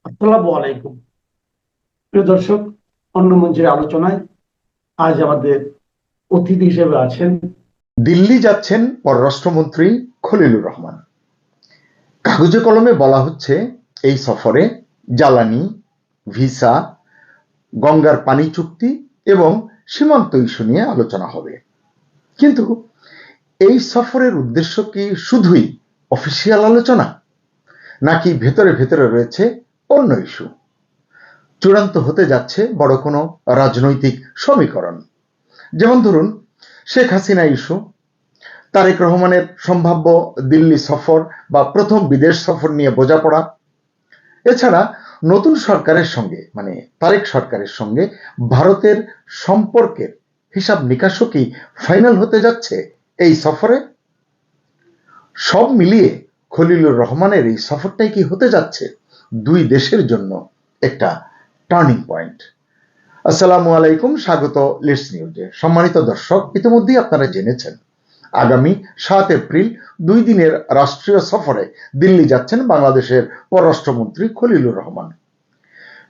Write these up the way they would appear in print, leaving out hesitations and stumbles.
আসসালামু আলাইকুম। প্রিয় দর্শক, অন্য মঞ্চের আলোচনায় আজ আমাদের অতিথি হিসেবে আছেন দিল্লি যাচ্ছেন পররাষ্ট্রমন্ত্রী খলিলুর রহমান। কাগজে কলমে বলা হচ্ছে এই সফরে জ্বালানি, ভিসা, গঙ্গার পানি চুক্তি এবং সীমান্ত ইস্যু নিয়ে আলোচনা হবে। কিন্তু এই সফরের উদ্দেশ্য কি শুধুই অফিসিয়াল আলোচনা, নাকি ভেতরে ভেতরে রয়েছে অন্য ইস্যু? চূড়ান্ত হতে যাচ্ছে বড় কোনো রাজনৈতিক সমীকরণ। যেমন ধরুন, শেখ হাসিনা ইস্যু, তারেক রহমানের সম্ভাব্য দিল্লি সফর বা প্রথম বিদেশ সফর নিয়ে বোঝাপড়া। এছাড়া নতুন সরকারের সঙ্গে মানে তারেক সরকারের সঙ্গে ভারতের সম্পর্কের হিসাব নিকাশও কি ফাইনাল হতে যাচ্ছে এই সফরে? সব মিলিয়ে খলিলুর রহমানের এই সফরটাই কি হতে যাচ্ছে দুই দেশের জন্য একটা টার্নিং পয়েন্ট? আসসালামু আলাইকুম, স্বাগত লিডস নিউজে। সম্মানিত দর্শক, ইতিমধ্যেই আপনারা জেনেছেন আগামী 7 এপ্রিল 2 দিনের রাষ্ট্রীয় সফরে দিল্লি যাচ্ছেন বাংলাদেশের পররাষ্ট্রমন্ত্রী খলিলুর রহমান।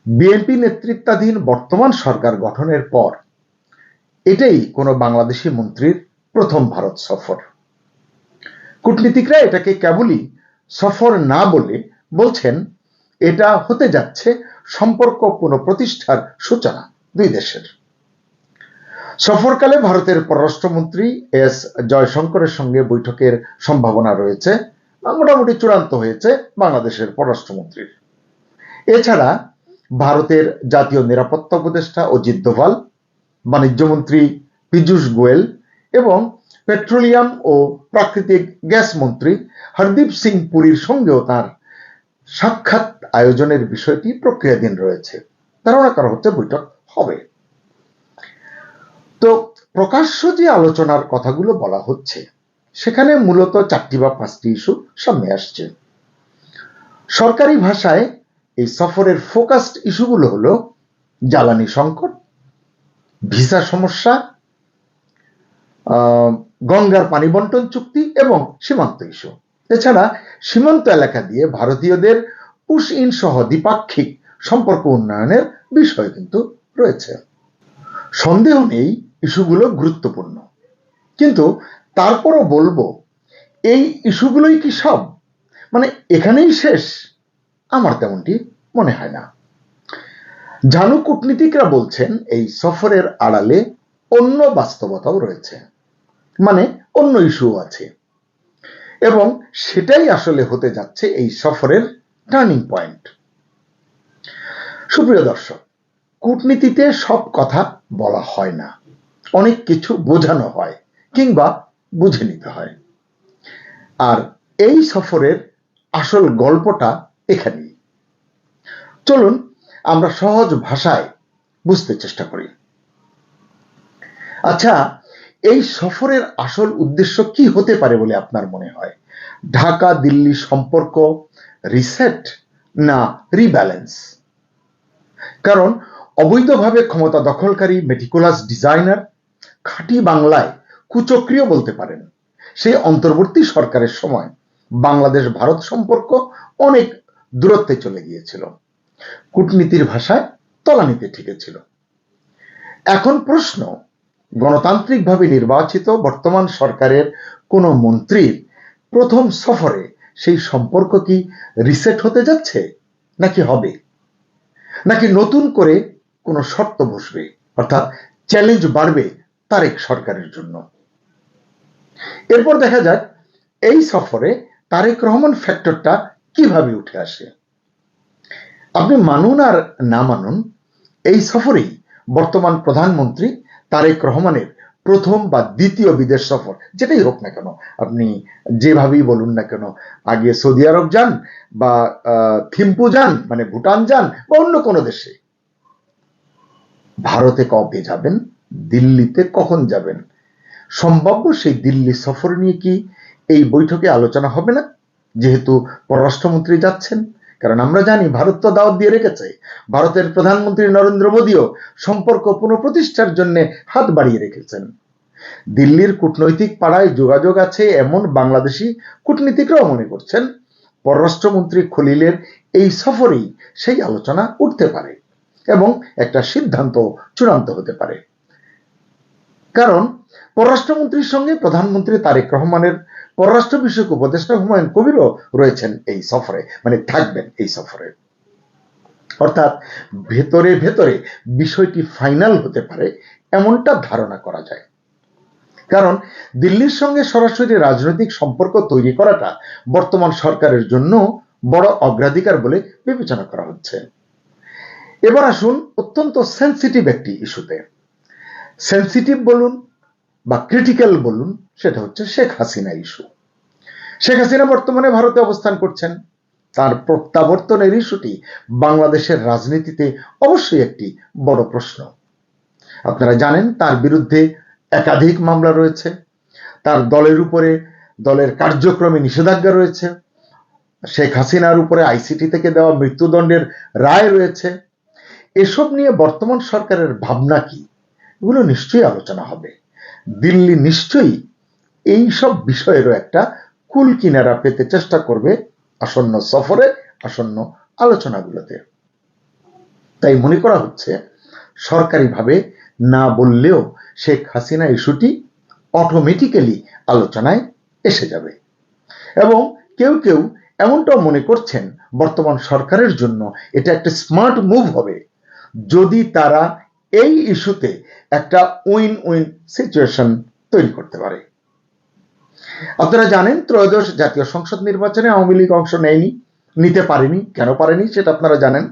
বিএনপি নেতৃত্বাধীন বর্তমান সরকার গঠনের পর এটাই কোনো বাংলাদেশি মন্ত্রীর প্রথম ভারত সফর। কূটনীতিকরা এটাকে কেবলই সফর না বলে বলছেন এটা হতে যাচ্ছে সম্পর্ক পুনঃপ্রতিষ্ঠার সূচনা দুই দেশের। সফরকালে ভারতের পররাষ্ট্রমন্ত্রী এস জয়শঙ্করের সঙ্গে বৈঠকের সম্ভাবনা রয়েছে, মোটামুটি চূড়ান্ত হয়েছে বাংলাদেশের পররাষ্ট্রমন্ত্রীর। এছাড়া ভারতের জাতীয় নিরাপত্তা উপদেষ্টা অজিত দোভাল, বাণিজ্যমন্ত্রী পীযূষ গোয়েল এবং পেট্রোলিয়াম ও প্রাকৃতিক গ্যাস মন্ত্রী হরদীপ সিং পুরীর সঙ্গেও তার সাক্ষাৎ আয়োজনের বিষয়টি প্রক্রিয়াধীন রয়েছে। ধারণা করা হচ্ছে বৈঠক হবে। তো প্রকাশ্য যে আলোচনার কথাগুলো বলা হচ্ছে সেখানে মূলত 4টি বা 5টি ইস্যু সামনে আসছে। সরকারি ভাষায় এই সফরের ফোকাসড ইস্যুগুলো হলো জ্বালানি সংকট, ভিসা সমস্যা, গঙ্গার পানি বন্টন চুক্তি এবং সীমান্ত ইস্যু। এছাড়া সীমান্ত এলাকা দিয়ে ভারতীয়দের পুশ ইন সহ দ্বিপাক্ষিক সম্পর্ক উন্নয়নের বিষয় কিন্তু রয়েছে। সন্দেহ নেই ইস্যুগুলো গুরুত্বপূর্ণ, কিন্তু তারপরও বলবো এই ইস্যুগুলোই কি সব, মানে এখানেই শেষ? আমার তেমনটি মনে হয় না। জানু কূটনীতিকরা বলছেন এই সফরের আড়ালে অন্য বাস্তবতাও রয়েছে, মানে অন্য ইস্যু আছে, এবং সেটাই আসলে হতে যাচ্ছে এই সফরের টার্নিং পয়েন্ট। সুপ্রিয় দর্শক, কূটনীতিতে সব কথা বলা হয় না, অনেক কিছু বোঝানো হয় কিংবা বুঝে নিতে হয়। আর এই সফরের আসল গল্পটা এখানেই। চলুন আমরা সহজ ভাষায় বুঝতে চেষ্টা করি। আচ্ছা, এই সফরের আসল উদ্দেশ্য কি হতে পারে বলে আপনার মনে হয়? ঢাকা দিল্লি সম্পর্ক রিসেট না রিব্যালেন্স? কারণ অবৈধভাবে ক্ষমতা দখলকারী মেটিকুলাস ডিজাইনার, খাঁটি বাংলায় কুচক্রীও বলতে পারেন, সেই অন্তর্বর্তী সরকারের সময় বাংলাদেশ ভারত সম্পর্ক অনেক দূরত্বে চলে গিয়েছিল, কূটনীতির ভাষায় তলানিতে ঠেকেছিল। এখন প্রশ্ন, গণতান্ত্রিকভাবে নির্বাচিত বর্তমান সরকারের কোন মন্ত্রীর প্রথম সফরে সেই সম্পর্ক কি রিসেট হতে যাচ্ছে, নাকি হবে, নাকি নতুন করে কোনো শর্ত বসবে, অর্থাৎ চ্যালেঞ্জ বাড়বে তারেক সরকারের জন্য? এরপর দেখা যাক এই সফরে তারেক রহমান ফ্যাক্টরটা কিভাবে উঠে আসে। আপনি মানুন আর না মানুন, এই সফরেই বর্তমান প্রধানমন্ত্রী তারেক রহমানের প্রথম বা দ্বিতীয় বিদেশ সফর, যেটাই হোক না কেন, আপনি যেভাবেই বলুন না কেন, আগে সৌদি আরব যান বা থিম্পু যান মানে ভুটান যান বা অন্য কোনো দেশে, ভারতে কবে যাবেন, দিল্লিতে কখন যাবেন, সম্ভাব্য সেই দিল্লি সফর নিয়ে কি এই বৈঠকে আলোচনা হবে না, যেহেতু পররাষ্ট্রমন্ত্রী যাচ্ছেন? কারণ আমরা জানি ভারত তো দাওয়াত দিয়ে রেখেছে, ভারতের প্রধানমন্ত্রী নরেন্দ্র মোদীও সম্পর্ক পুনঃপ্রতিষ্ঠার জন্য হাত বাড়িয়ে রেখেছেন। দিল্লির কূটনৈতিক পাড়ায় যোগাযোগ আছে এমন বাংলাদেশি কূটনীতিকরাও মনে করছেন পররাষ্ট্রমন্ত্রী খলিলের এই সফরেই সেই আলোচনা উঠতে পারে এবং একটা সিদ্ধান্ত চূড়ান্ত হতে পারে। কারণ পররাষ্ট্রমন্ত্রীর সঙ্গে প্রধানমন্ত্রী তারেক রহমানের পররাষ্ট্র বিষয়ক উপদেষ্টা হুমায়ুন কবিরও রয়েছেন এই সফরে, মানে থাকবেন এই সফরে। অর্থাৎ ভেতরে ভেতরে বিষয়টি ফাইনাল হতে পারে এমনটা ধারণা করা যায়। কারণ দিল্লির সঙ্গে সরাসরি রাজনৈতিক সম্পর্ক তৈরি করাটা বর্তমান সরকারের জন্য বড় অগ্রাধিকার বলে বিবেচনা করা হচ্ছে। এবার আসুন অত্যন্ত সেন্সিটিভ একটি ইস্যুতে। সেন্সিটিভ বলুন বা ক্রিটিক্যাল বলুন, সেটা হচ্ছে শেখ হাসিনা ইস্যু। শেখ হাসিনা বর্তমানে ভারতে অবস্থান করছেন। তার প্রত্যাবর্তনের ইস্যুটি বাংলাদেশের রাজনীতিতে অবশ্যই একটি বড় প্রশ্ন। আপনারা জানেন তার বিরুদ্ধে একাধিক মামলা রয়েছে, তার দলের উপরে দলের কার্যক্রমে নিষেধাজ্ঞা রয়েছে, শেখ হাসিনার উপরে আইসিটি থেকে দেওয়া মৃত্যুদণ্ডের রায় রয়েছে। এসব নিয়ে বর্তমান সরকারের ভাবনা কি, এগুলো নিশ্চয়ই আলোচনা হবে। দিল্লি নিশ্চয়ই এই সব বিষয়েরও একটা কুল কিনারা পেতে চেষ্টা করবে আসন্ন সফরে, আসন্ন আলোচনাগুলোতে। তাই মনে করা হচ্ছে সরকারিভাবে না বললেও শেখ হাসিনা ইস্যুটি অটোমেটিক্যালি আলোচনায় এসে যাবে। এবং কেউ কেউ এমনটাও মনে করছেন বর্তমান সরকারের জন্য এটা একটা স্মার্ট মুভ হবে যদি তারা এই ইস্যুতে একটা উইন উইন সিচুয়েশন তৈরি করতে পারে। আপনারা জানেন ত্রয়োদশ জাতীয় সংসদ নির্বাচনে আওয়ামী লীগ অংশ নিতে পারেনি। কেন পারেনি সেটা আপনারা জানেন।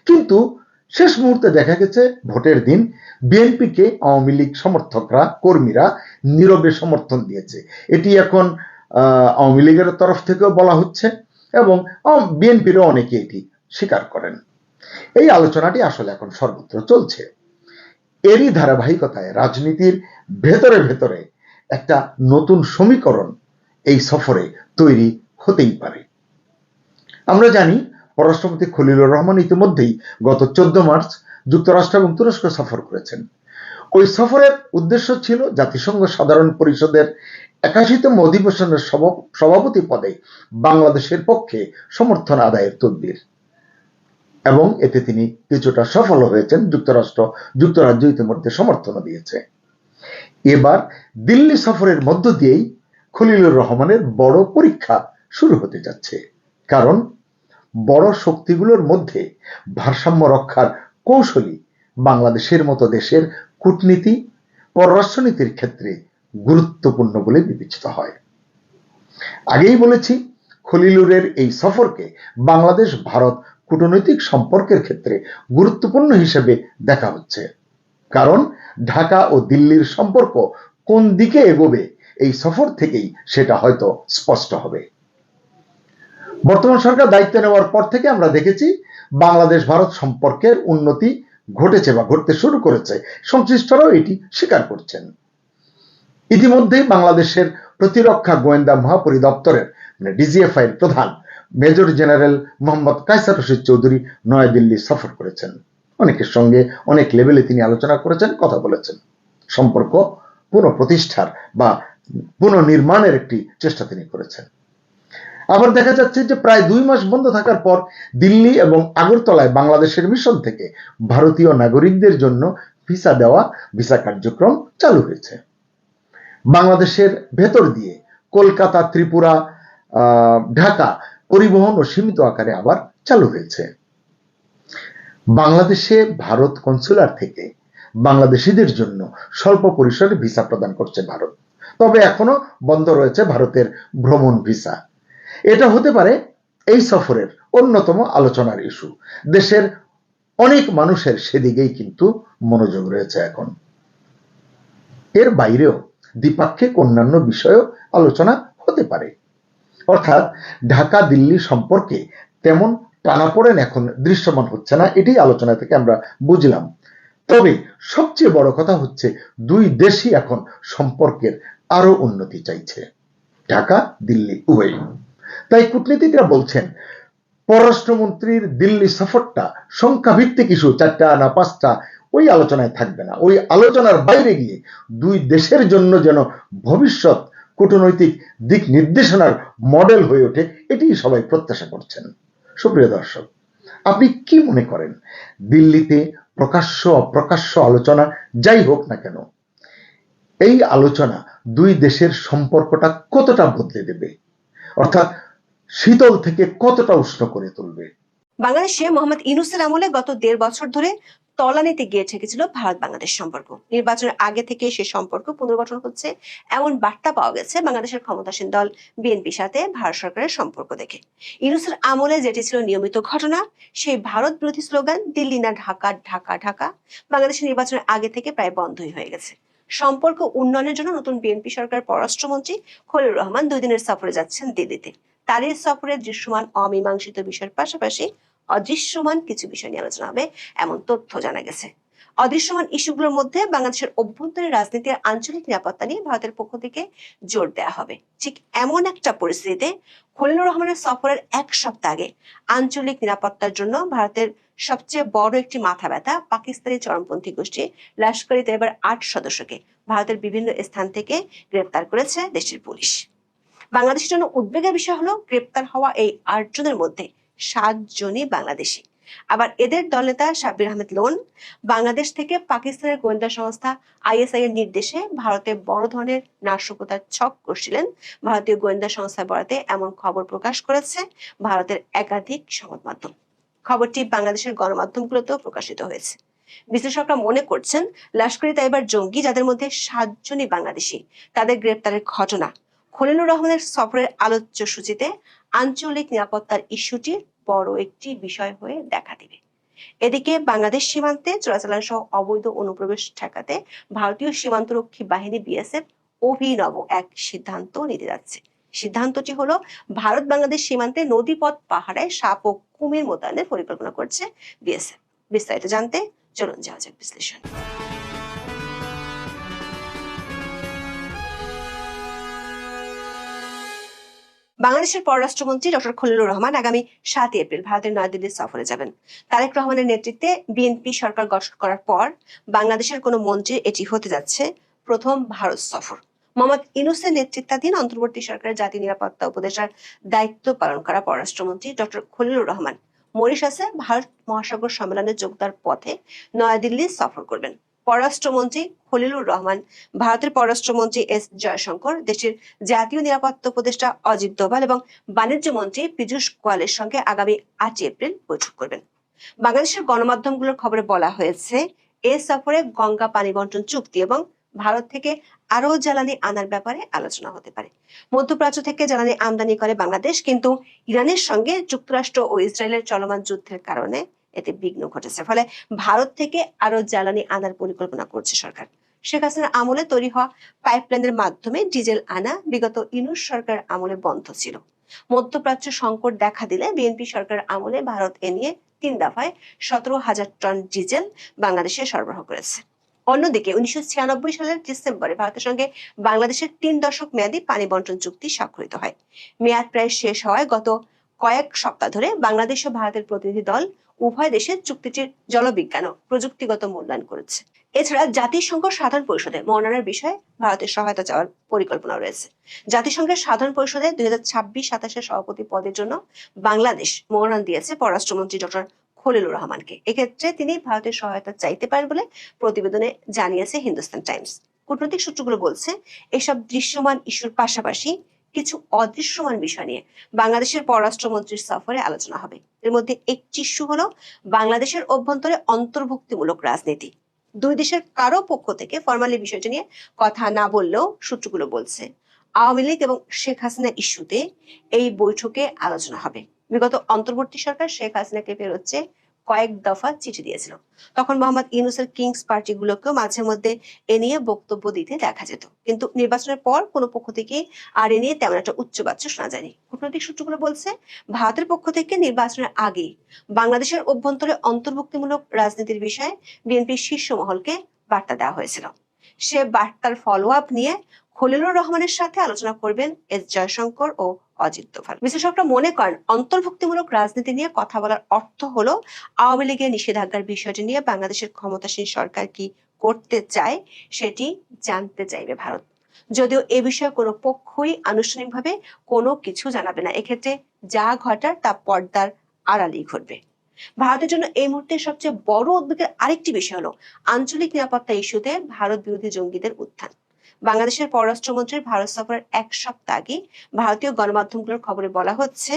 কিন্তু শেষ মুহূর্তে দেখা গেছে ভোটের দিন বিএনপিকে আওয়ামী লীগ সমর্থকরা, কর্মীরা নীরবে সমর্থন দিয়েছে। এটি এখন আওয়ামী লীগের তরফ থেকেও বলা হচ্ছে এবং বিএনপিরও অনেকে এটি স্বীকার করেন। এই আলোচনাটি আসলে এখন সর্বত্র চলছে। এরই ধারাবাহিকতায় রাজনীতির ভেতরে ভেতরে একটা নতুন সমীকরণ এই সফরে তৈরি হতেই পারে। আমরা জানি পররাষ্ট্রমন্ত্রী খলিলুর রহমান ইতিমধ্যেই গত 14 মার্চ যুক্তরাষ্ট্র এবং তুরস্ক সফর করেছেন। ওই সফরের উদ্দেশ্য ছিল জাতিসংঘ সাধারণ পরিষদের 81তম অধিবেশনের সভাপতি পদে বাংলাদেশের পক্ষে সমর্থন আদায়ের তদবির, এবং এতে তিনি কিছুটা সফল হয়েছেন। যুক্তরাজ্য ইতিমধ্যে সমর্থনও দিয়েছে। এবার দিল্লি সফরের মধ্য দিয়েই খলিলুর রহমানের বড় পরীক্ষা শুরু হতে যাচ্ছে। কারণ বড় শক্তিগুলোর মধ্যে ভারসাম্য রক্ষার কৌশলী বাংলাদেশের মতো দেশের কূটনীতি, পররাষ্ট্রনীতির ক্ষেত্রে গুরুত্বপূর্ণ বলে বিবেচিত হয়। আগেই বলেছি খলিলুরের এই সফরকে বাংলাদেশ ভারত কূটনৈতিক সম্পর্কের ক্ষেত্রে গুরুত্বপূর্ণ হিসেবে দেখা হচ্ছে। কারণ ঢাকা ও দিল্লির সম্পর্ক কোন দিকে এগোবে এই সফর থেকেই সেটা হয়তো স্পষ্ট হবে। বর্তমান সরকার দায়িত্ব নেওয়ার পর থেকে আমরা দেখেছি বাংলাদেশ ভারত সম্পর্কের উন্নতি ঘটেছে বা ঘটতে শুরু করেছে। সংশ্লিষ্টরাও এটি স্বীকার করছেন। ইতিমধ্যেই বাংলাদেশের প্রতিরক্ষা গোয়েন্দা মহাপরিদপ্তরের ডিজিএফআই এর প্রধান মেজর জেনারেল মোহাম্মদ কায়সার রশিদ চৌধুরী নয়াদিল্লি সফর করেছেন। অনেকের সঙ্গে অনেক লেভেলে তিনি আলোচনা করেছেন, কথা বলেছেন। সম্পর্ক পুনঃপ্রতিষ্ঠার বা পুনর্নির্মাণের একটি চেষ্টা তিনি করেছেন। আবার দেখা যাচ্ছে যে প্রায় 2 মাস বন্ধ থাকার পর দিল্লি এবং আগরতলায় বাংলাদেশের মিশন থেকে ভারতীয় নাগরিকদের জন্য ভিসা কার্যক্রম চালু হয়েছে। বাংলাদেশের ভেতর দিয়ে কলকাতা, ত্রিপুরা, ঢাকা পরিবহন ও সীমিত আকারে আবার চালু হয়েছে। বাংলাদেশে ভারত কনসুলার থেকে বাংলাদেশিদের জন্য স্বল্প পরিসরে ভিসা প্রদান করছে ভারত। তবে এখনো বন্ধ রয়েছে ভারতের ভ্রমণ ভিসা। এটা হতে পারে এই সফরের অন্যতম আলোচনার ইস্যু। দেশের অনেক মানুষের সেদিকেই কিন্তু মনোযোগ রয়েছে এখন। এর বাইরেও দ্বিপাক্ষিক অন্যান্য বিষয়েও আলোচনা হতে পারে। অর্থাৎ ঢাকা দিল্লি সম্পর্কে তেমন টানাপোড়েন এখন দৃশ্যমান হচ্ছে না, এটি আলোচনা থেকে আমরা বুঝলাম। তবে সবচেয়ে বড় কথা হচ্ছে দুই দেশই এখন সম্পর্কের আরো উন্নতি চাইছে, ঢাকা দিল্লি উভয়। তাই কূটনীতিকরা বলছেন পররাষ্ট্রমন্ত্রীর দিল্লি সফরটা সংখ্যাভিত্তিক ইস্যু, 4টা না 5টা, ওই আলোচনায় থাকবে না। ওই আলোচনার বাইরে গিয়ে দুই দেশের জন্য যেন ভবিষ্যৎ কূটনৈতিক দিক নির্দেশনার মডেল হয়ে ওঠে, এটি সবাই প্রত্যাশা করছেন। সুপ্রিয় দর্শক, আপনি কি মনে করেন, দিল্লিতে প্রকাশ্য অপ্রকাশ্য আলোচনা যাই হোক না কেন, এই আলোচনা দুই দেশের সম্পর্কটা কতটা বদলে দেবে, অর্থাৎ শীতল থেকে কতটা উষ্ণ করে তুলবে? বাংলাদেশে মোহাম্মদ ইউনূসের আমলে গত ১.৫ বছর ধরে তলানিতে গিয়ে ঠেকেছিল ভারত বাংলাদেশ সম্পর্ক। নির্বাচনের আগে থেকে সে সম্পর্ক পুনর্গঠন হচ্ছে এমন বার্তা পাওয়া গেছে বাংলাদেশের ক্ষমতাসীন দল বিএনপির সাথে ভারত সরকারের সম্পর্ক দেখে। ইউনূসের আমলে যেটি ছিল নিয়মিত ঘটনা, সেই ভারত বিরোধী স্লোগান দিল্লি না ঢাকা, ঢাকা ঢাকা, বাংলাদেশের নির্বাচনের আগে থেকে প্রায় বন্ধই হয়ে গেছে। সম্পর্ক উন্নয়নের জন্য নতুন বিএনপি সরকার পররাষ্ট্রমন্ত্রী খলিলুর রহমান 2 দিনের সফরে যাচ্ছেন দিল্লিতে। তার এই সফরে দৃশ্যমান অমীমাংসিত বিষয়ের পাশাপাশি অদৃশ্যমান কিছু বিষয় নিয়ে আলোচনা হবে এমন তথ্য জানা গেছে। অদৃশ্যমান ইস্যুগুলোর মধ্যে বাংলাদেশের অভ্যন্তরীণ রাজনীতি আর আঞ্চলিক নিরাপত্তা নিয়ে ভারতের পক্ষ থেকে জোর দেওয়া হবে। ঠিক এমন একটা পরিস্থিতিতে খলিলুর রহমানের সফরের 1 সপ্তাহ আগে আঞ্চলিক নিরাপত্তার জন্য ভারতের সবচেয়ে বড় একটি মাথা ব্যথা পাকিস্তানি চরমপন্থী গোষ্ঠী লস্কর-ই তৈয়বার 8 সদস্যকে ভারতের বিভিন্ন স্থান থেকে গ্রেপ্তার করেছে দেশের পুলিশ। বাংলাদেশের জন্য উদ্বেগের বিষয় হলো গ্রেপ্তার হওয়া এই 8 জনের মধ্যে 7 জনই বাংলাদেশি। আবার এদের দলনেতা সাব্বির আহমেদ লোন বাংলাদেশ থেকে পাকিস্তানের গোয়েন্দা সংস্থা আইএসআই এর নির্দেশে ভারতে বড় ধরনের নাশকতার ছক কষছিলেন। ভারতীয় গোয়েন্দা সংস্থার বরাতে এমন খবর প্রকাশ করেছে ভারতের একাধিক সংবাদ মাধ্যম। খবরটি বাংলাদেশের গণমাধ্যমগুলোতেও প্রকাশিত হয়েছে। বিশ্লেষকরা মনে করছেন লস্কর-ই তৈয়বার জঙ্গি, যাদের মধ্যে 7 জনই বাংলাদেশি, তাদের গ্রেপ্তারের ঘটনা খলিলুর রহমানের সফরের আলোচ্য সূচিতে আঞ্চলিক নিরাপত্তার ইস্যুটির বড় একটি বিষয় হয়ে দেখা দিবে। এদিকে বাংলাদেশ সীমান্তে চোরাচালান সহ অবৈধ অনুপ্রবেশ ঠেকাতে ভারতীয় সীমান্তরক্ষী বাহিনী বিএসএফ অভিনব এক সিদ্ধান্ত নিতে যাচ্ছে। সিদ্ধান্তটি হলো ভারত বাংলাদেশ সীমান্তে নদীপথ পাহারায় সাপ ও কুমির মোতায়েনের পরিকল্পনা করছে বিএসএফ। বিস্তারিত জানতে চলুন যাওয়া যাক বিশ্লেষণ। বাংলাদেশের পররাষ্ট্রমন্ত্রী ডক্টর খলিলুর রহমান আগামী 7 এপ্রিল ভারতের নয়াদিল্লি সফরে যাবেন। তারেক রহমানের নেতৃত্বে বিএনপি সরকার গঠন করার পর বাংলাদেশের কোনো মন্ত্রী এটি হতে যাচ্ছে প্রথম ভারত সফর। মোহাম্মদ ইউনূসের নেতৃত্বাধীন অন্তর্বর্তী সরকারের জাতীয় নিরাপত্তা উপদেষ্টার দায়িত্ব পালন করা পররাষ্ট্রমন্ত্রী ডক্টর খলিলুর রহমান মরিশাসে ভারত মহাসাগর সম্মেলনে যোগ দেওয়ার পথে নয়াদিল্লি সফর করবেন। পররাষ্ট্রমন্ত্রী খলিলুর রহমান, ভারতের পররাষ্ট্রমন্ত্রী এস জয়শঙ্কর, দেশের জাতীয় নিরাপত্তা উপদেষ্টা অজিত দোভাল এবং বাণিজ্য মন্ত্রী পীযূষ গোয়ালের সঙ্গে আগামী 8 এপ্রিল বৈঠক করবেন। বাংলাদেশের গণমাধ্যমগুলোর খবরে বলা হয়েছে, এ সফরে গঙ্গা পানি বন্টন চুক্তি এবং ভারত থেকে আরো জ্বালানি আনার ব্যাপারে আলোচনা হতে পারে। মধ্যপ্রাচ্য থেকে জ্বালানি আমদানি করে বাংলাদেশ, কিন্তু ইরানের সঙ্গে যুক্তরাষ্ট্র ও ইসরায়েলের চলমান যুদ্ধের কারণে এতে বিঘ্ন ঘটেছে। ফলে ভারত থেকে আরো জ্বালানি আনার পরিকল্পনা করছে সরকার। শেখ হাসিনার আমলে তৈরি হওয়া পাইপলাইনের মাধ্যমে ডিজেল আনা বিগত ইউনূস সরকার আমলে বন্ধ ছিল। মধ্যপ্রাচ্য সংকট দেখা দিলে বিএনপি সরকার আমলে ভারত এ নিয়ে 3 দফায় 17,000 টন ডিজেল বাংলাদেশে সরবরাহ করেছে। অন্যদিকে 1996 সালের ডিসেম্বরে ভারতের সঙ্গে বাংলাদেশের 3 দশক মেয়াদী পানি বন্টন চুক্তি স্বাক্ষরিত হয়। মেয়াদ প্রায় শেষ হওয়ায় গত কয়েক সপ্তাহ ধরে বাংলাদেশ ও ভারতের প্রতিনিধি দল উভয় দেশের চুক্তিটির জলবিজ্ঞান ও প্রযুক্তিগত মূল্যায়ন করেছে। এছাড়া জাতিসংঘ সাধারণ পরিষদে মনোনয়নের বিষয়ে ভারতের সহায়তা চাওয়ার পরিকল্পনা রয়েছে। জাতিসংঘের সাধারণ পরিষদে 2026-27 সভাপতি পদের জন্য বাংলাদেশ মনোনয়ন দিয়েছে পররাষ্ট্রমন্ত্রী ডক্টর খলিলুর রহমানকে। এক্ষেত্রে তিনি ভারতের সহায়তা চাইতে পারেন বলে প্রতিবেদনে জানিয়েছে হিন্দুস্তান টাইমস। কূটনৈতিক সূত্রগুলো বলছে, এসব দৃশ্যমান ইস্যুর পাশাপাশি কিছু অদৃশ্যমান বিষয় নিয়ে বাংলাদেশের পররাষ্ট্রমন্ত্রীর সফরে আলোচনা হবে। এর মধ্যে একটি ইস্যু হলো বাংলাদেশের অভ্যন্তরে অন্তর্ভুক্তিমূলক রাজনীতি। দুই দেশের কারো পক্ষ থেকে ফরমালি বিষয়টি নিয়ে কথা না বললেও সূত্রগুলো বলছে, আওয়ামী লীগ এবং শেখ হাসিনা ইস্যুতে এই বৈঠকে আলোচনা হবে। বিগত অন্তর্বর্তী সরকার শেখ হাসিনাকে ফেরত কয়েক দফা চিঠি দিয়েছিল। তখন মোহাম্মদ ইউনূসের কিংস পার্টিগুলোকেও মাঝে মধ্যে এ নিয়ে বক্তব্য দিতে দেখা যেত, কিন্তু নির্বাচনের পর কোনো পক্ষ থেকে আর এ নিয়ে তেমন একটা উচ্চবাচ্য শোনা যায়নি। কূটনৈতিক সূত্রগুলো বলছে, ভারতের পক্ষ থেকে নির্বাচনের আগে বাংলাদেশের অভ্যন্তরে অন্তর্ভুক্তিমূলক রাজনীতির বিষয়ে বিএনপির শীর্ষ মহলকে বার্তা দেওয়া হয়েছিল। সে বার্তার ফলো আপ নিয়ে খলিলুর রহমানের সাথে আলোচনা করবেন এস জয়শঙ্কর ও অজিত দোভাল। বিশ্লেষকরা মনে করেন, অন্তর্ভুক্তিমূলক রাজনীতি নিয়ে কথা বলার অর্থ হলো আওয়ামী লীগের নিষেধাজ্ঞার বিষয়টি নিয়ে বাংলাদেশের ক্ষমতাসীন সরকার কি করতে চায় সেটি জানতে চাইবে ভারত। যদিও এ বিষয়ে কোনো পক্ষই আনুষ্ঠানিকভাবে কোনো কিছু জানাবে না। এক্ষেত্রে যা ঘটার তা পর্দার আড়ালেই ঘটবে। ভারতের জন্য এই মুহূর্তে সবচেয়ে বড় উদ্বেগের আরেকটি বিষয় হলো আঞ্চলিক নিরাপত্তা ইস্যুতে ভারত বিরোধী জঙ্গিদের উত্থান। বাংলাদেশের পররাষ্ট্রমন্ত্রীর ভারত সফরের এক সপ্তাহ আগে ভারতীয় গণমাধ্যমগুলোর খবরে বলা হচ্ছে,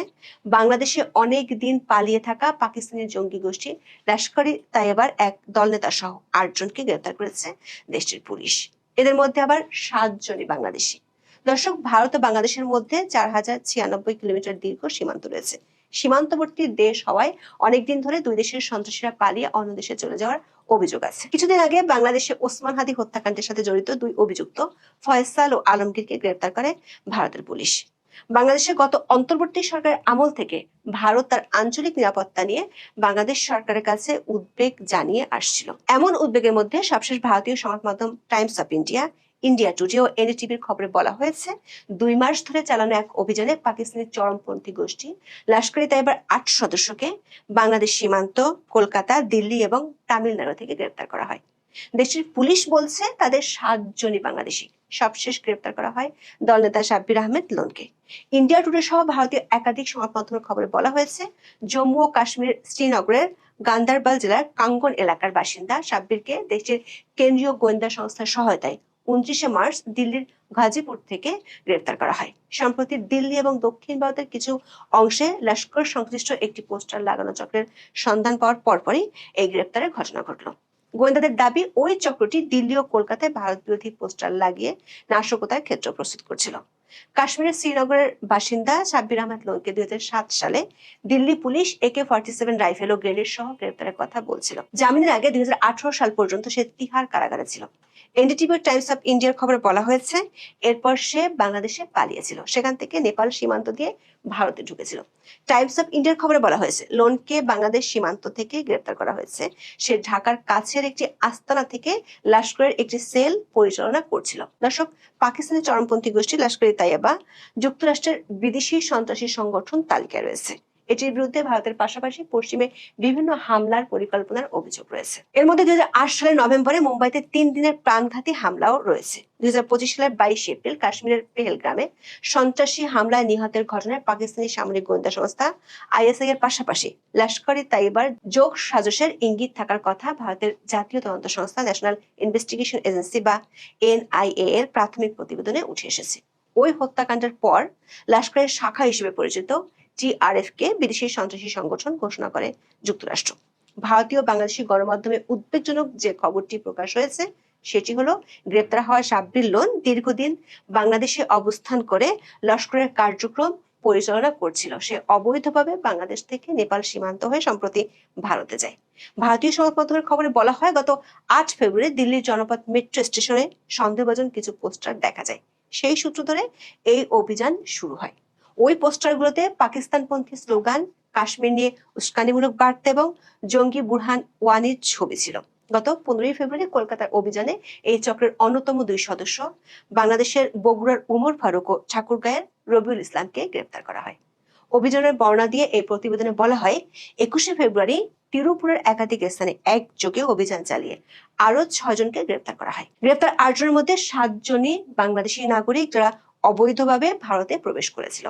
বাংলাদেশে অনেক দিন পালিয়ে থাকা পাকিস্তানি জঙ্গি গোষ্ঠী লস্কর ই তাইয়বার এক দলনেতা সহ ৮ জনকে গ্রেপ্তার করেছে দেশটির পুলিশ। এদের মধ্যে আবার ৭ জনই বাংলাদেশি। দর্শক, ভারত ও বাংলাদেশের মধ্যে ৪,০৯৬ কিলোমিটার দীর্ঘ সীমান্ত রয়েছে। সীমান্তবর্তী দেশ হওয়ায় অনেকদিন ধরে দুই দেশের সন্ত্রাসীরা পালিয়ে অন্য দেশে চলে যাওয়ার অভিযোগ আছে। কিছুদিন আগে বাংলাদেশে ওসমান হাদি হত্যাকাণ্ডের সাথে জড়িত ২ অভিযুক্ত ফয়সাল ও আলমগীরকে গ্রেপ্তার করে ভারতের পুলিশ। বাংলাদেশের গত অন্তর্বর্তী সরকারের আমল থেকে ভারত তার আঞ্চলিক নিরাপত্তা নিয়ে বাংলাদেশ সরকারের কাছে উদ্বেগ জানিয়ে আসছিল। এমন উদ্বেগের মধ্যে সবশেষ ভারতীয় সংবাদ মাধ্যম Times of India, India today ও এনডিটিভির খবরে বলা হয়েছে, ২ মাস ধরে চালানো এক অভিযানে পাকিস্তানি চরমপন্থী গোষ্ঠী লস্কর ই তাইয়বার ৮ সদস্যকে বাংলাদেশ সীমান্ত, কলকাতা, দিল্লি এবং তামিলনাড়ু থেকে গ্রেপ্তার করা হয়। দেশটির পুলিশ বলছে তাদের ৭ জনই বাংলাদেশি। সবশেষ গ্রেপ্তার করা হয় দলনেতা সাব্বির আহমেদ লোনকে। ইন্ডিয়া টুডে সহ ভারতীয় একাধিক সংবাদ মাধ্যমের খবরে বলা হয়েছে, জম্মু ও কাশ্মীর শ্রীনগরের গান্দারবাল জেলার কাঙ্গন এলাকার বাসিন্দা সাব্বিরকে দেশের কেন্দ্রীয় গোয়েন্দা সংস্থার সহায়তায় ২৯শে মার্চ দিল্লির গাজীপুর থেকে গ্রেপ্তার করা হয়। সম্প্রতি দিল্লি এবং দক্ষিণ ভারতের কিছু অংশে লস্কর সংশ্লিষ্ট একটি পোস্টার লাগানো চক্রের সন্ধান পাওয়ার পরপরই এই গ্রেপ্তারের ঘটনা ঘটল। গোয়েন্দাদের দাবি, ওই চক্রটি দিল্লি ও কলকাতায় ভারত বিরোধী পোস্টার লাগিয়ে নাশকতার ক্ষেত্র প্রস্তুত করছিল। কাশ্মীরের শ্রীনগরের বাসিন্দা সাব্বির আহমেদ লোনকে ২০০৭ সালে দিল্লি পুলিশ AK-47 রাইফেল ও গ্রেনেড সহ গ্রেপ্তারের কথা বলছিল। জামিনের আগে ২০১৮ সাল পর্যন্ত সে তিহার কারাগারে ছিল। এনডিটিভি টাইমস অফ ইন্ডিয়ার খবরে বলা হয়েছে, এরপর সে বাংলাদেশে পালিয়েছিল, সেখান থেকে নেপাল সীমান্ত দিয়ে ভারতে ঢুকেছিল। টাইমস অফ ইন্ডিয়ার খবরে বলা হয়েছে, লোনকে বাংলাদেশ সীমান্ত থেকে গ্রেপ্তার করা হয়েছে। সে ঢাকার কাছের একটি আস্তানা থেকে লস্করের একটি সেল পরিচালনা করছিল। দর্শক, পাকিস্তানি চরমপন্থী গোষ্ঠী লস্কর ই তাইয়বা যুক্তরাষ্ট্রের বিদেশি সন্ত্রাসী সংগঠন তালিকায় রয়েছে। এটির বিরুদ্ধে ভারতের পাশাপাশি পশ্চিমে বিভিন্ন হামলার পরিকল্পনার অভিযোগ রয়েছে। এর মধ্যে ২০০৮ সালের নভেম্বরে মুম্বাইতে ৩ দিনের প্রাণঘাতী হামলাও রয়েছে। ২০২৫ সালের ২২ এপ্রিল কাশ্মীরের পেহেলগ্রামে সন্ত্রাসী হামলায় নিহতের ঘটনায় পাকিস্তানি সামরিক গোয়েন্দা সংস্থা ISI এর পাশাপাশি লস্কর ই তাইয়বার যোগ সাজসের ইঙ্গিত থাকার কথা ভারতের জাতীয় তদন্ত সংস্থা ন্যাশনাল ইনভেস্টিগেশন এজেন্সি বা NIA এর প্রাথমিক প্রতিবেদনে উঠে এসেছে। ওই হত্যাকাণ্ডের পর লস্করের শাখা হিসেবে পরিচিত TRF কে বিদেশি সন্ত্রাসী সংগঠন ঘোষণা করে যুক্তরাষ্ট্র। ভারতীয় বাংলাদেশি গণমাধ্যমে উদ্বেগজনক যে খবরটি প্রকাশ হয়েছে সেটি হলো, গ্রেপ্তার হওয়া সাব্বির লোন দীর্ঘদিন বাংলাদেশে অবস্থান করে লস্করের কার্যক্রম পরিচালনা করছিল। সে অবৈধভাবে বাংলাদেশ থেকে নেপাল সীমান্ত হয়ে সম্প্রতি ভারতে যায়। ভারতীয় সংবাদ মাধ্যমের খবরে বলা হয়, গত ৮ ফেব্রুয়ারি দিল্লির জনপথ মেট্রো স্টেশনে সন্দেহভাজন কিছু পোস্টার দেখা যায়। সেই সূত্র ধরে এই অভিযান শুরু হয়। ওই পোস্টারগুলোতে পাকিস্তানপন্থী স্লোগান, কাশ্মীর নিয়ে উস্কানিমূলক বার্তা এবং জঙ্গি বুরহান ওয়ানির ছবি ছিল। গত ১৫ ফেব্রুয়ারি কলকাতার অভিযানে এই চক্রের অন্যতম ২ সদস্য বাংলাদেশের বগুড়ার উমর ফারুক ও ঠাকুরগাঁয়ের রবিউল ইসলামকে গ্রেপ্তার করা হয়। অভিযানের বর্ণনা দিয়ে এই প্রতিবেদনে বলা হয়, ২১শে ফেব্রুয়ারি তিরুপুরের একাধিক স্থানে একযোগে অভিযান চালিয়ে আরো ৬ জনকে গ্রেপ্তার করা হয়। গ্রেপ্তার ৮ জনের মধ্যে ৭ জনই বাংলাদেশি নাগরিক, যারা অবৈধভাবে ভারতে প্রবেশ করেছিল।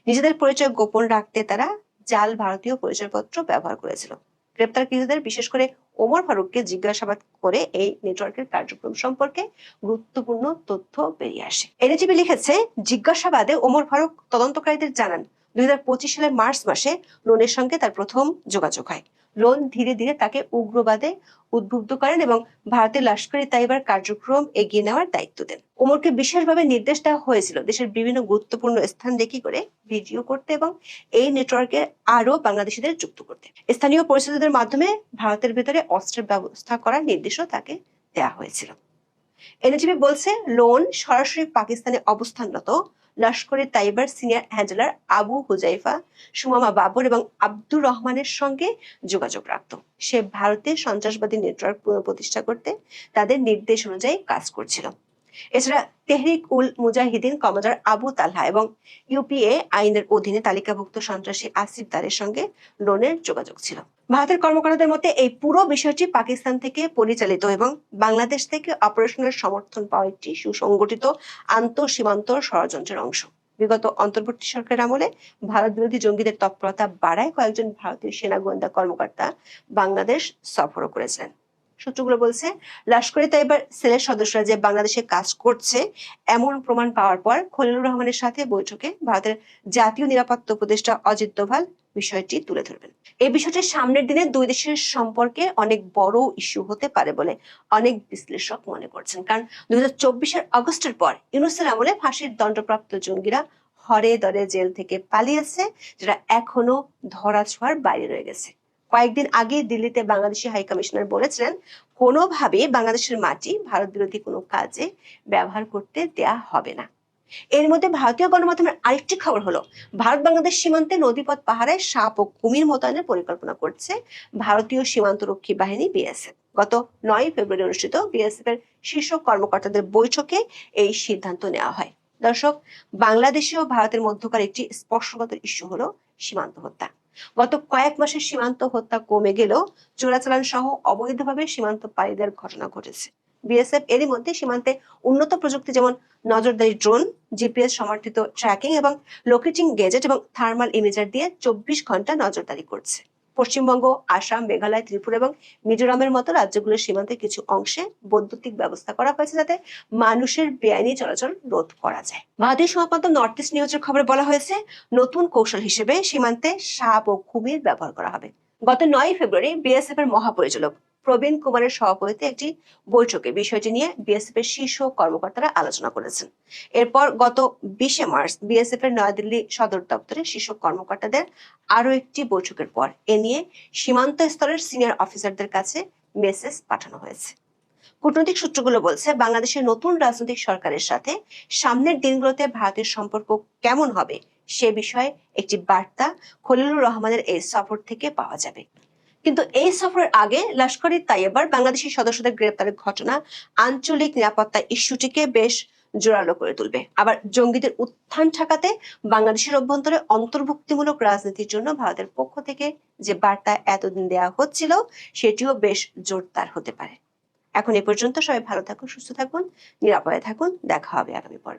নিজেদের পরিচয় গোপন রাখতে তারা জাল ভারতীয় পরিচয়পত্র ব্যবহার করেছিল। গ্রেপ্তারকৃতদের বিশেষ করে ওমর ফারুককে জিজ্ঞাসাবাদ করে এই নেটওয়ার্কের কার্যক্রম সম্পর্কে গুরুত্বপূর্ণ তথ্য বেরিয়ে আসে। এনডিটিভি লিখেছে, জিজ্ঞাসাবাদে ওমর ফারুক তদন্তকারীদের জানান, ২০২৫ সালের মার্চ মাসে লোনের সঙ্গে তার প্রথম যোগাযোগ হয়। লোন ধীরে ধীরে তাকে উগ্রবাদে উদ্বুদ্ধ করেন এবং ভারতের লস্কর ই তাইয়বার কার্যক্রম এগিয়ে নেওয়ার দায়িত্ব দেন। ওমরকে বিশেষভাবে নির্দেশ দেওয়া হয়েছিল দেশের বিভিন্ন গুরুত্বপূর্ণ স্থান দেখি করে ভিডিও করতে এবং এই নেটওয়ার্কে আরো বাংলাদেশিদের যুক্ত করতে। স্থানীয় পরিস্থিতিদের মাধ্যমে ভারতের ভেতরে অস্ত্রের ব্যবস্থা করার নির্দেশও তাকে দেওয়া হয়েছিল। এনডিটিভি বলছে, লোন সরাসরি পাকিস্তানে অবস্থানরত লস্কর ই তাইয়বার সিনিয়র হ্যান্ডলার আবু হুজাইফা, সুমামা বাবর এবং আব্দুর রহমানের সঙ্গে যোগাযোগ রাখত। সে ভারতে সন্ত্রাসবাদী নেটওয়ার্ক পুনঃপ্রতিষ্ঠা করতে তাদের নির্দেশ অনুযায়ী কাজ করছিল। এছাড়া তেহরিক উল মুজাহিদিন কমান্ডার আবু তালহা এবং UPA আইনের অধীনে তালিকাভুক্ত সন্ত্রাসী আসিফ দারের সঙ্গে লোনের যোগাযোগ ছিল। ভারতের কর্মকর্তাদের মতে এই পুরো বিষয়টি পাকিস্তান থেকে পরিচালিত এবং বাংলাদেশ থেকে অপারেশনের সমর্থন পাওয়া একটি সুসংগঠিত আন্তঃসীমান্ত ষড়যন্ত্রের অংশ। বিগত অন্তর্বর্তী সরকারের আমলে ভারত বিরোধী জঙ্গিদের তৎপরতা বাড়ায় কয়েকজন ভারতীয় সেনা গোয়েন্দা কর্মকর্তা বাংলাদেশ সফরও করেছেন। সূত্রগুলো বলছে, লস্করে তৈয়বার সেলের সদস্যরা যে বাংলাদেশে কাজ করছে এমন প্রমাণ পাওয়ার পর খলিলুর রহমানের সাথে বৈঠকে ভারতের জাতীয় নিরাপত্তা উপদেষ্টা অজিত দোভাল বিষয়টি তুলে ধরবেন। এই বিষয়টি সামনের দিনে দুই দেশের সম্পর্কে অনেক বড় ইস্যু হতে পারে বলে অনেক বিশ্লেষক মনে করছেন। কারণ 2024 আগস্টের পর ইউনূসের আমলে ফাঁসির দণ্ডপ্রাপ্ত জঙ্গিরা হরে দরে জেল থেকে পালিয়েছে, যেটা এখনো ধরাছোঁয়ার বাইরে রয়ে গেছে। কয়েকদিন আগে দিল্লিতে বাংলাদেশি হাই কমিশনার বলেছিলেন, কোনোভাবে বাংলাদেশের মাটি ভারত বিরোধী কোনো কাজে ব্যবহার করতে দেয়া হবে না। এর মধ্যে ভারতীয় গণমাধ্যমের আরেকটি খবর হলো, ভারত বাংলাদেশ সীমান্তে নদীপথ পাহারায় সাপ ও কুমির মোতায়েনের পরিকল্পনা করছে ভারতীয় সীমান্তরক্ষী বাহিনী বিএসএফ। গত 9 ফেব্রুয়ারি অনুষ্ঠিত বিএসএফ এর শীর্ষ কর্মকর্তাদের বৈঠকে এই সিদ্ধান্ত নেওয়া হয়। দর্শক, বাংলাদেশে ও ভারতের মধ্যকার একটি স্পর্শকাতর ইস্যু হলো সীমান্ত হত্যা। গত কয়েক মাসে সীমান্ত হত্যা কমে গেলেও চোরাচালান সহ অবৈধভাবে সীমান্ত পাড়িদের ঘটনা ঘটেছে। বিএসএফ এরই মধ্যে সীমান্তে উন্নত প্রযুক্তি যেমন নজরদারি ড্রোন, জিপিএস সমর্থিত ট্র্যাকিং এবং লোকেটিং গেজেট এবং থার্মাল ইমেজার দিয়ে 24 ঘন্টা নজরদারি করছে। পশ্চিমবঙ্গ, আসাম, মেঘালয়, ত্রিপুরা এবং মিজোরামের মতো রাজ্যগুলোর সীমান্তে কিছু অংশে বৈদ্যুতিক ব্যবস্থা করা হয়েছে যাতে মানুষের বেআইনি চলাচল রোধ করা যায়। ভারতীয় সংবাদপত্র নর্থ ইস্ট নিউজের খবরে বলা হয়েছে, নতুন কৌশল হিসেবে সীমান্তে সাপ ও কুমির ব্যবহার করা হবে। গত 9 ফেব্রুয়ারি বিএসএফ এর মহাপরিচালক প্রবীণ কুমারের সভাপতিত্বে একটি বৈঠকে বিষয়টি নিয়ে বিএসএফ এর শীর্ষ কর্মকর্তারা আলোচনা করেছেন। এরপর গত 20 মার্চ বিএসএফ এর নয়াদিল্লি সদর দপ্তরে শীর্ষ কর্মকর্তাদের আরো একটি বৈঠকের পর এ নিয়ে সীমান্ত স্তরের সিনিয়র অফিসারদের কাছে মেসেজ পাঠানো হয়েছে। কূটনৈতিক সূত্রগুলো বলছে, বাংলাদেশের নতুন রাজনৈতিক সরকারের সাথে সামনের দিনগুলোতে ভারতের সম্পর্ক কেমন হবে সে বিষয়ে একটি বার্তা খলিলুর রহমানের এই সফর থেকে পাওয়া যাবে। কিন্তু এই সফরের আগে লস্করে তৈয়বার বাংলাদেশি সদস্যদের গ্রেপ্তারের ঘটনা আঞ্চলিক নিরাপত্তা ইস্যুটিকে বেশ জোরালো করে তুলবে। আবার জঙ্গিদের উত্থান ঠেকাতে বাংলাদেশের অভ্যন্তরে অন্তর্ভুক্তিমূলক রাজনীতির জন্য ভারতের পক্ষ থেকে যে বার্তা এতদিন দেওয়া হচ্ছিল সেটিও বেশ জোরদার হতে পারে। এখন এ পর্যন্ত, সবাই ভালো থাকুন, সুস্থ থাকুন, নিরাপদে থাকুন। দেখা হবে আগামী পর্বে।